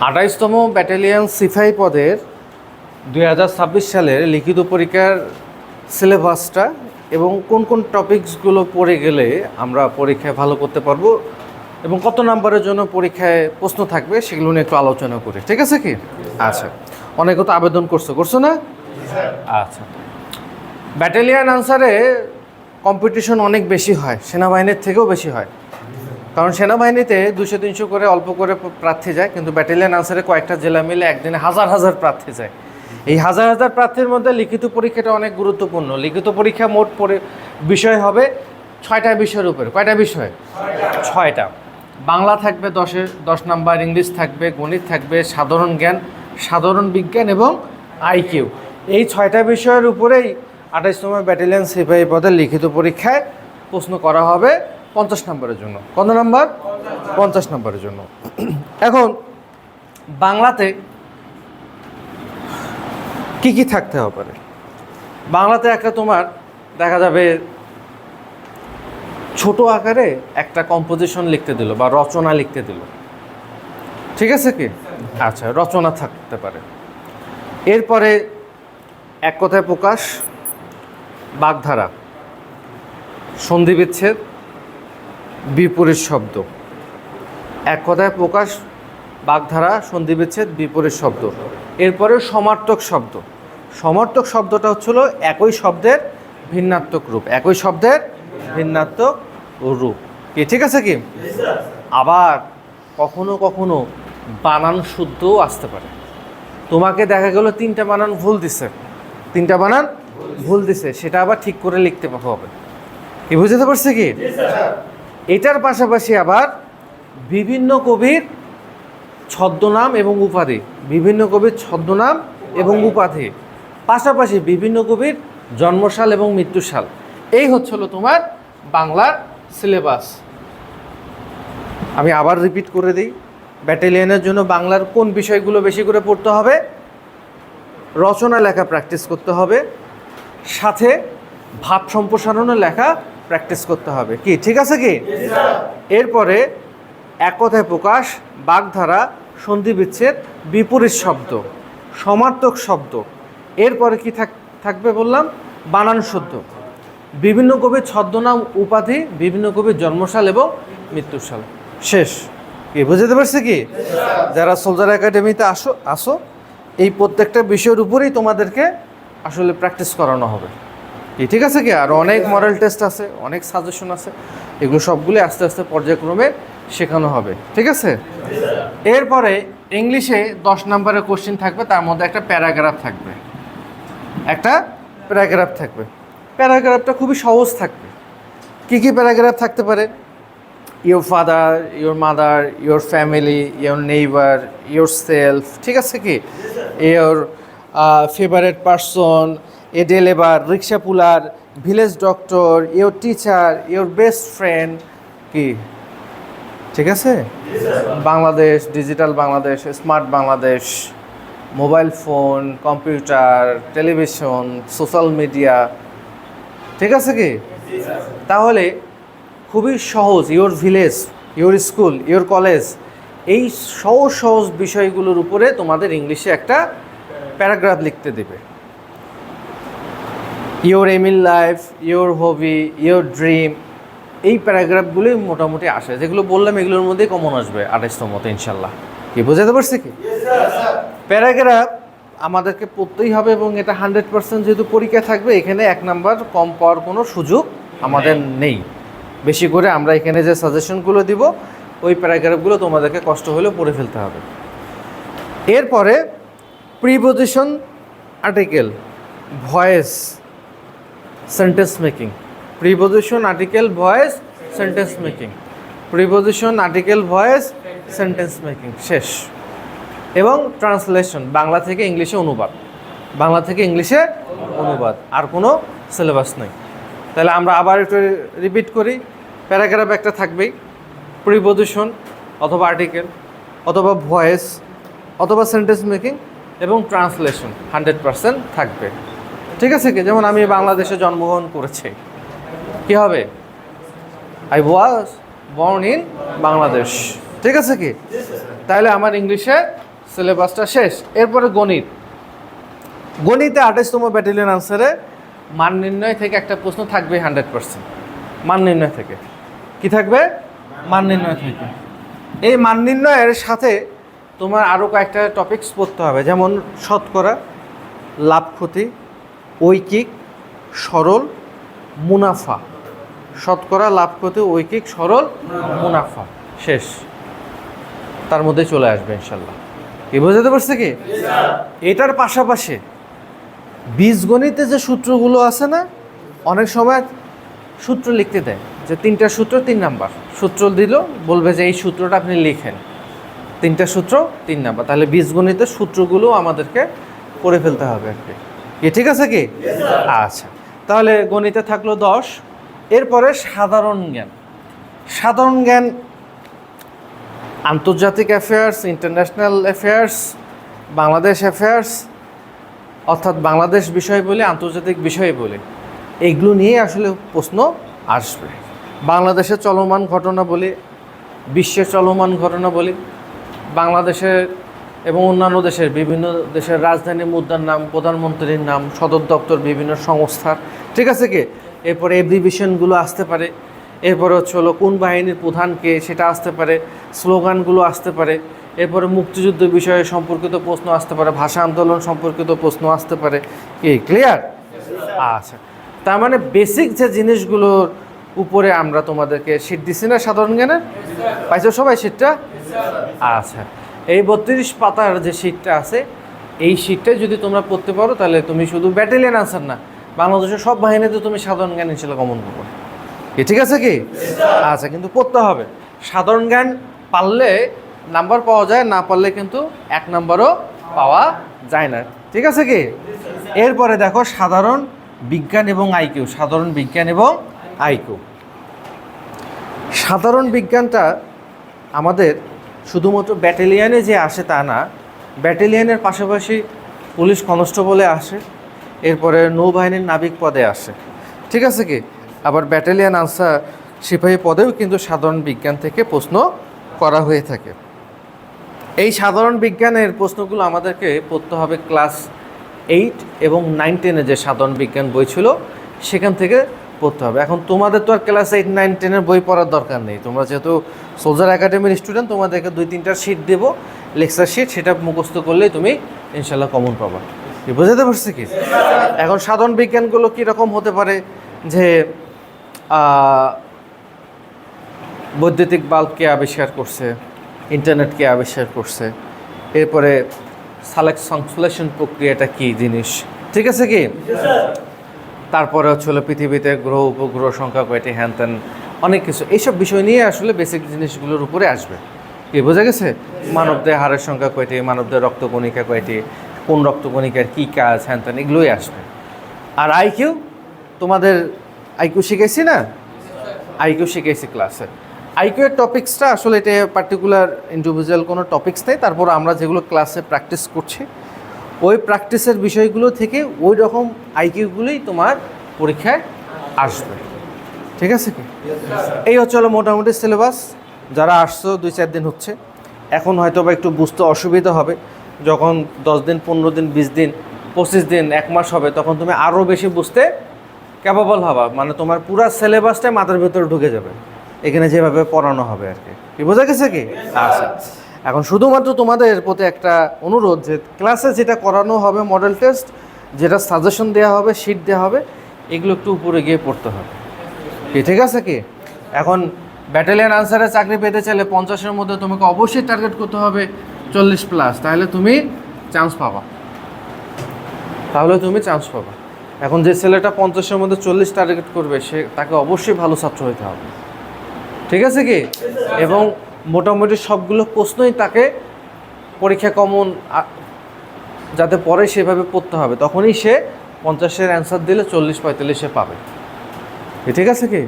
28তম battalion সিপাহী পদের 2026 সালের লিখিত পরীক্ষার সিলেবাসটা এবং কোন কোন টপিকসগুলো পড়ে গেলে আমরা পরীক্ষায় ভালো করতে পারবো এবং কত নাম্বারের জন্য পরীক্ষায় প্রশ্ন থাকবে সেগুলো নিয়ে একটু আলোচনা করি, ঠিক আছে কি? আচ্ছা, অনেকে তো আবেদন করছো না? আচ্ছা, ব্যাটালিয়ন আনসারে কম্পিটিশন অনেক বেশি হয়, সেনাবাহিনীর থেকেও বেশি হয়। কারণ সেনাবাহিনীতে 200-300 করে অল্প করে প্রার্থী যায়, কিন্তু ব্যাটালিয়ন আনসারে কয়েকটা জেলা মিলে একদিনে হাজার হাজার প্রার্থী যায়। এই হাজার হাজার প্রার্থীর মধ্যে লিখিত পরীক্ষাটা অনেক গুরুত্বপূর্ণ। লিখিত পরীক্ষা মোট বিষয় হবে 6টা বিষয়ের উপরে। কয়টা বিষয়? 6টা। বাংলা থাকবে 10 নাম্বার, ইংলিশ থাকবে, গণিত থাকবে, সাধারণ জ্ঞান, সাধারণ বিজ্ঞান এবং আইকিউ। এই 6টা বিষয়ের উপরেই 28তম ব্যাটালিয়ন সিপাহী পদের লিখিত পরীক্ষায় প্রশ্ন করা হবে 50 নম্বরের জন্য। কত নাম্বার? 50 নম্বরের জন্য। এখন বাংলাতে কি কি থাকতে হবে? বাংলাতে একটা তোমার দেখা যাবে ছোট আকারে একটা কম্পোজিশন লিখতে দিল বা রচনা লিখতে দিল, ঠিক আছে কি? আচ্ছা, রচনা থাকতে পারে। এরপরে এক কথায় প্রকাশ, বাগধারা, সন্ধিবিচ্ছেদ, বিপরীত শব্দ। এক কথায় প্রকাশ, বাগধারা, সন্ধিবিচ্ছেদ, বিপরীত শব্দ। এরপরে সমার্থক শব্দ। সমার্থক শব্দটা হচ্ছিল একই শব্দের ভিন্নাত্মক রূপ। একই শব্দের ভিন্নাত্মক রূপ কি, ঠিক আছে কি? আবার কখনো কখনো বানান শুদ্ধও আসতে পারে। তোমাকে দেখা গেল 3টা বানান ভুল দিছে, 3টা বানান ভুল দিছে, সেটা আবার ঠিক করে লিখতে হবে। কি বুঝতে পারছি কি? এটার পাশাপাশি আবার বিভিন্ন কবির ছদ্মনাম এবং উপাধি, বিভিন্ন কবির ছদ্মনাম এবং উপাধি, পাশাপাশি বিভিন্ন কবির জন্মসাল এবং মৃত্যুসাল। এই হচ্ছিল তোমার বাংলার সিলেবাস। আমি আবার রিপিট করে দিই, ব্যাটালিয়নের জন্য বাংলার কোন বিষয়গুলো বেশি করে পড়তে হবে? রচনা লেখা প্র্যাকটিস করতে হবে, সাথে ভাব সম্প্রসারণের লেখা প্র্যাকটিস করতে হবে। কি, ঠিক আছে কি? এরপরে এক কথায় প্রকাশ, বাগধারা, সন্ধিবিচ্ছেদ, বিপরীত শব্দ, সমার্থক শব্দ। এরপরে কি থাকবে বললাম? বানান শুদ্ধ, বিভিন্ন কবির ছদ্মনাম, উপাধি, বিভিন্ন কবির জন্মসাল এবং মৃত্যুসাল। শেষ। কি বুঝতে পারছি কি? যারা সোলজার একাডেমিতে আসো এই প্রত্যেকটা বিষয়ের উপরেই তোমাদেরকে আসলে প্র্যাকটিস করানো হবে। কি, ঠিক আছে কি? আর অনেক মডেল টেস্ট আছে, অনেক সাজেশন আছে, এগুলো সবগুলো আস্তে আস্তে পর্যায়ক্রমে শেখানো হবে, ঠিক আছে? এরপরে ইংলিশে 10 নম্বরের কোশ্চেন থাকবে, তার মধ্যে একটা প্যারাগ্রাফ থাকবে। একটা প্যারাগ্রাফ থাকবে। প্যারাগ্রাফটা খুবই সহজ থাকবে। কি কি প্যারাগ্রাফ থাকতে পারে? Your father, your mother, your family, your neighbour, yourself, ঠিক আছে কি? Your favourite person, a day labour, rickshaw puller, village doctor, your teacher, your best friend. কি, ঠিক আছে? Bangladesh, digital Bangladesh, smart Bangladesh, mobile phone, computer, television, social media, ঠিক আছে কি? তাহলে খুবই সহজ। Your village, your school, your college, এই সহজ সহজ বিষয়গুলোর উপরে তোমাদের ইংলিশে একটা প্যারাগ্রাফ লিখতে দেবে। Your aim in life, your hobby, your dream, এই প্যারাগ্রাফগুলোই মোটামুটি আসে। যেগুলো বললাম এগুলোর মধ্যেই কমন আসবে 28তমতে ইনশাল্লাহ। কি বুঝাতে পারছি কি? প্যারাগ্রাফ আমাদেরকে পড়তেই হবে এবং এটা 100% যেহেতু পরীক্ষা থাকবে, এখানে 1 নাম্বার কম পাওয়ার কোনো সুযোগ আমাদের নেই। বেশি করে আমরা এখানে যে সাজেশনগুলো দিব ওই প্যারাগ্রাফগুলো তোমাদেরকে কষ্ট হলেও পড়ে ফেলতে হবে। এরপরে preposition, article, voice, sentence making. Preposition, article, voice, sentence making. Preposition, article, voice, sentence making. শেষ। এবং ট্রান্সলেশন, বাংলা থেকে ইংলিশে অনুবাদ। বাংলা থেকে ইংলিশে অনুবাদ, আর কোনো সিলেবাস নেই। তাহলে আমরা আবার একটু রিপিট করি। প্যারাগ্রাফ একটা থাকবেই, প্রিপোজিশন অথবা আর্টিকেল অথবা ভয়েস অথবা সেন্টেন্স মেকিং এবং ট্রান্সলেশন 100% থাকবে, ঠিক আছে কি? যেমন আমি বাংলাদেশে জন্মগ্রহণ করেছি, কি হবে? I was born in Bangladesh, ঠিক আছে কি? তাহলে আমার ইংলিশে সিলেবাসটা শেষ। এরপরে গণিত। গণিতে 28তম ব্যাটালিয়ন আনসারে মান নির্ণয় থেকে একটা প্রশ্ন থাকবে 100%। মান নির্ণয় থেকে কি থাকবে? মান নির্ণয় থেকে। এই মান নির্ণয়ের সাথে তোমার আরও কয়েকটা টপিকস পড়তে হবে, যেমন শতকরা, লাভ ক্ষতি, ঐকিক, সরল, মুনাফা। শতকরা, লাভ ক্ষতি, ঐকিক, সরল, মুনাফা শেষ, তার মধ্যে চলে আসবে ইনশাল্লাহ। কি বোঝাতে পারছে কি? এটার পাশাপাশি বীজগণিতে যে সূত্রগুলো আছে না, অনেক সময় সূত্র লিখতে দেয় যে 3টা সূত্র 3 নাম্বার, সূত্র দিল বলবে যে এই সূত্রটা আপনি লিখেন, 3টা সূত্র 3 নাম্বার। তাহলে বীজগণিতের সূত্রগুলো আমাদেরকে করে ফেলতে হবে আর কি। ঠিক আছে কি? আচ্ছা, তাহলে গণিতে থাকলো 10। এরপরে সাধারণ জ্ঞান। সাধারণ জ্ঞান আন্তর্জাতিক affairs, international affairs, Bangladesh affairs, অর্থাৎ বাংলাদেশ বিষয় বলে, আন্তর্জাতিক বিষয় বলে, এইগুলো নিয়ে আসলে প্রশ্ন আসবে। বাংলাদেশের চলমান ঘটনা বলি, বিশ্বের চলমান ঘটনা বলি, বাংলাদেশের এবং অন্যান্য দেশের বিভিন্ন দেশের রাজধানী, মুদ্রার নাম, প্রধানমন্ত্রীর নাম, সদর দপ্তর, বিভিন্ন সংস্থার, ঠিক আছে কি? এরপরে এব্রিভিয়েশনগুলো আসতে পারে। এরপরে হলো কোন বাহিনীর প্রধানকে, সেটা আসতে পারে। স্লোগানগুলো আসতে পারে। এরপরে মুক্তিযুদ্ধ বিষয়ে সম্পর্কিত প্রশ্ন আসতে পারে, ভাষা আন্দোলন সম্পর্কিত প্রশ্ন আসতে পারে। কি ক্লিয়ার? আচ্ছা, তার মানে বেসিক যে জিনিসগুলোর উপরে আমরা তোমাদেরকে শীট দিছি না সাধারণ জ্ঞানের, পাইছো সবাই শীটটা? আচ্ছা, এই 32 পাতার যে শীটটা আছে, এই শীটটা যদি তোমরা পড়তে পারো তাহলে তুমি শুধু ব্যাটালিয়ন আনসার না, বাংলাদেশের সব বাহিনীতে তুমি সাধারণ জ্ঞান ইনশাল্লাহ কমন করবো। ঠিক আছে কি? আচ্ছা, কিন্তু পড়তে হবে। সাধারণ জ্ঞান পারলে নাম্বার পাওয়া যায়, না পারলে কিন্তু 1 নাম্বারও পাওয়া যায় না। ঠিক আছে কি? এরপরে দেখো সাধারণ বিজ্ঞান এবং আইকিউ। সাধারণ বিজ্ঞান এবং আইকিউ। সাধারণ বিজ্ঞানটা আমাদের শুধুমাত্র ব্যাটালিয়নে যে আসে তা না, ব্যাটালিয়নের পাশাপাশি পুলিশ কনস্টেবলে আসে, এরপরে নৌবাহিনীর নাবিক পদে আসে। ঠিক আছে কি? আবার ব্যাটালিয়ন আনসার সিপাহী পদেও কিন্তু সাধারণ বিজ্ঞান থেকে প্রশ্ন করা হয়ে থাকে। এই সাধারণ বিজ্ঞানের প্রশ্নগুলো আমাদেরকে পড়তে হবে ক্লাস 8 এবং 9, 10-এ যে সাধারণ বিজ্ঞান বই ছিল সেখান থেকে পড়তে হবে। এখন তোমাদের তো আর ক্লাস 8, 9, 10-এর বই পড়ার দরকার নেই। তোমরা যেহেতু সোলজার একাডেমির স্টুডেন্ট, তোমাদেরকে 2-3টা শিট দেবো, লেকচার শিট, সেটা মুখস্থ করলেই তুমি ইনশাল্লাহ কমন পাবা। কি বোঝাতে পারছি কি? এখন সাধারণ বিজ্ঞানগুলো কীরকম হতে পারে, যে বৈদ্যুতিক বাল্ব কে আবিষ্কার করছে, ইন্টারনেট কে আবিষ্কার করছে, এরপরে সংশ্লেষণ প্রক্রিয়াটা কী জিনিস, ঠিক আছে কি? তারপরে হলো পৃথিবীতে গ্রহ উপগ্রহ সংখ্যা কয়টি, হ্যান ত্যান অনেক কিছু, এইসব বিষয় নিয়ে আসলে বেসিক জিনিসগুলোর উপরে আসবে। কি বোঝা গেছে? মানবদের হাড়ের সংখ্যা কয়টি, মানবদের রক্তকণিকা কয়টি, কোন রক্তকণিকার কী কাজ, হ্যান ত্যান এগুলোই আসবে। আর আইকিউ, তোমাদের আইকিউ শিখাইছি না? আইকিউ শিখাইছি ক্লাসে। আইকিউ এর টপিক্সটা আসলে এটা পার্টিকুলার ইন্ডিভিজুয়াল কোনো টপিক্স নেই, তারপর আমরা যেগুলো ক্লাসে প্র্যাকটিস করছি ওই প্র্যাকটিসের বিষয়গুলো থেকে ওই রকম আইকিউগুলোই তোমার পরীক্ষায় আসবে। ঠিক আছে কি? এই হলো মোটামুটি সিলেবাস। যারা আসছো 2-4 দিন হচ্ছে, এখন হয়তো বা একটু বুঝতে অসুবিধা হবে। যখন 10 দিন, 15 দিন, 20 দিন, 25 দিন, 1 মাস হবে, তখন তুমি আরও বেশি বুঝতে ক্যাপাবল হবা। মানে তোমার পুরো সিলেবাসটাই মাথার ভেতরে ঢুকে যাবে এখানে যেভাবে পড়ানো হবে আর কি। কি বোঝা গেছে কি? আচ্ছা, এখন শুধুমাত্র তোমাদের প্রতি একটা অনুরোধ, যে ক্লাসে যেটা করানো হবে মডেল টেস্ট, যেটা সাজেশন দেওয়া হবে, শিট দেওয়া হবে, এগুলো একটু উপরে গিয়ে পড়তে হবে। কি ঠিক আছে কি? এখন ব্যাটালিয়ন আনসারে চাকরি পেতে চাইলে 50-এর মধ্যে তোমাকে অবশ্যই টার্গেট করতে হবে 40+, তাহলে তুমি চান্স পাবা। এখন যে ছেলেটা 50-এর মধ্যে 40 টার্গেট করবে, সে তাকে অবশ্যই ভালো ছাত্র হতে হবে। ঠিক আছে কি? এবং মোটামুটি সবগুলো প্রশ্নই তাকে পরীক্ষা কমন যাতে পরে সেভাবে পড়তে হবে, তখনই সে 50-এর অ্যান্সার দিলে 40-45 সে পাবে। ঠিক আছে কি?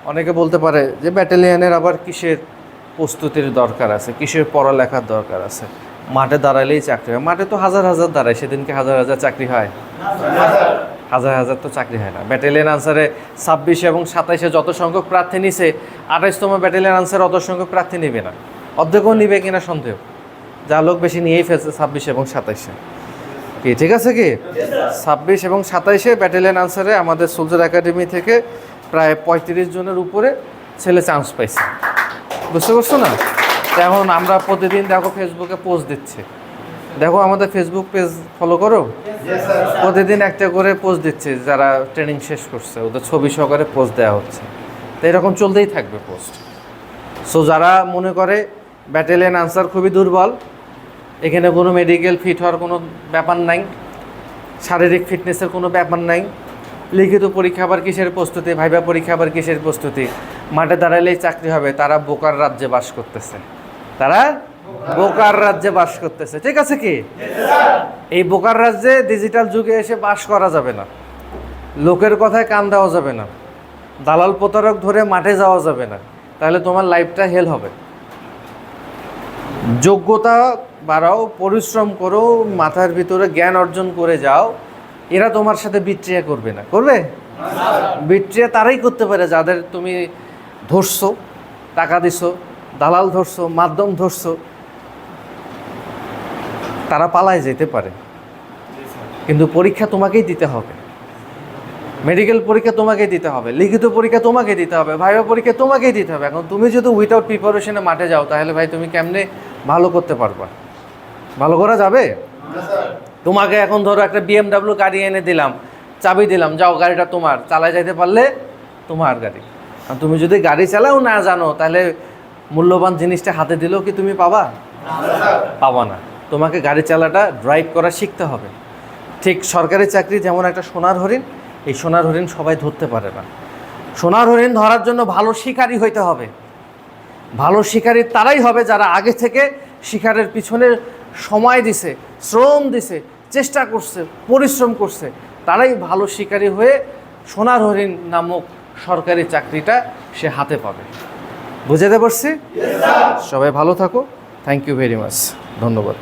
অনেকে বলতে পারে যে ব্যাটালিয়নের আবার কিসের প্রস্তুতির দরকার আছে, কিসের পড়ালেখার দরকার আছে, মাঠে দাঁড়ালেই চাকরি হয়। মাঠে তো হাজার হাজার দাঁড়ায়, সেদিনকে হাজার হাজার চাকরি হয়? হাজার হাজার তো চাকরি হয় না। ব্যাটালিয়ন আনসারে 26 এবং 27-এ যত সংখ্যক প্রার্থী নিছে, 28তম ব্যাটালিয়ন আনসারে অত সংখ্যক প্রার্থী নেবে না, অর্ধেকও নিবে কিনা সন্দেহ। যা লোক বেশি নিয়েই ফেলছে 26 এবং 27-এ। কি ঠিক আছে কি? 26 এবং 27-এ ব্যাটালিয়ন আনসারে আমাদের সোলজার একাডেমি থেকে প্রায় 35 জনের উপরে ছেলে চান্স পাইছে। বুঝতে পারছো না? এখন আমরা প্রতিদিন দেখো ফেসবুকে পোস্ট দিচ্ছি, দেখো আমাদের ফেসবুক পেজ ফলো করো, প্রতিদিন একটা করে পোস্ট দিচ্ছে, যারা ট্রেনিং শেষ করছে ওদের ছবি সহকারে পোস্ট দেওয়া হচ্ছে। তো এরকম চলতেই থাকবে পোস্ট। সো যারা মনে করে ব্যাটালিয়ন আনসার খুবই দুর্বল, এখানে কোনো মেডিকেল ফিট হওয়ার কোনো ব্যাপার নাই, শারীরিক ফিটনেসের কোনো ব্যাপার নাই, লিখিত পরীক্ষা আবার কিসের প্রস্তুতি, ভাইবা পরীক্ষা আবার কিসের প্রস্তুতি, মাঠে দাঁড়ালেই চাকরি হবে, তারা বোকার রাজ্যে বাস করতেছে, তারা বোকার রাজ্যে বাস করতেছে। ঠিক আছে কি? এই বোকার রাজ্যে ডিজিটাল যুগে এসে বাস করা যাবে না, লোকের কথায় কান দেওয়া যাবে না, দালাল প্রতারক ধরে মাঠে যাওয়া যাবে না, তাহলে তোমার লাইফটা হেল হবে। যোগ্যতা বাড়াও, পরিশ্রম করো, মাথার ভিতরে জ্ঞান অর্জন করে যাও। এরা তোমার সাথে বিট্রিয়া করবে না, করবে? বিট্রিয়া তারাই করতে পারে যাদের তুমি ধরছো, টাকা দিছো, দালাল ধরছো, মাধ্যম ধরছো, তারা পালায় যেতে পারে। কিন্তু পরীক্ষা তোমাকেই দিতে হবে, মেডিকেল পরীক্ষা তোমাকেই দিতে হবে, লিখিত পরীক্ষা তোমাকে দিতে হবে, ভাইবা পরীক্ষা তোমাকেই দিতে হবে। এখন তুমি যদি উইথাউট প্রিপারেশনে মাঠে যাও, তাহলে ভাই তুমি কেমনে ভালো করতে পারবা? ভালো করা যাবে? তোমাকে এখন ধরো একটা BMW গাড়ি এনে দিলাম, চাবি দিলাম, যাও গাড়িটা তোমার, চালায় যাইতে পারলে তোমার গাড়ি। আর তুমি যদি গাড়ি চালাও না জানো, তাহলে মূল্যবান জিনিসটা হাতে দিলেও কি তুমি পাবা? পাবা না। তোমাকে গাড়ি চালাটা ড্রাইভ করা শিখতে হবে। ঠিক সরকারি চাকরি যেমন একটা সোনার হরিণ, এই সোনার হরিণ সবাই ধরতে পারে না। সোনার হরিণ ধরার জন্য ভালো শিকারী হইতে হবে। ভালো শিকারী তারাই হবে যারা আগে থেকে শিকারের পিছনে সময় দিছে, শ্রম দিছে, চেষ্টা করছে, পরিশ্রম করছে। তারাই ভালো শিকারী হয়ে সোনার হরিণ নামক সরকারি চাকরিটা সে হাতে পাবে। বুঝাতে পারছি? সবাই ভালো থাকো। Thank you very much. ধন্যবাদ।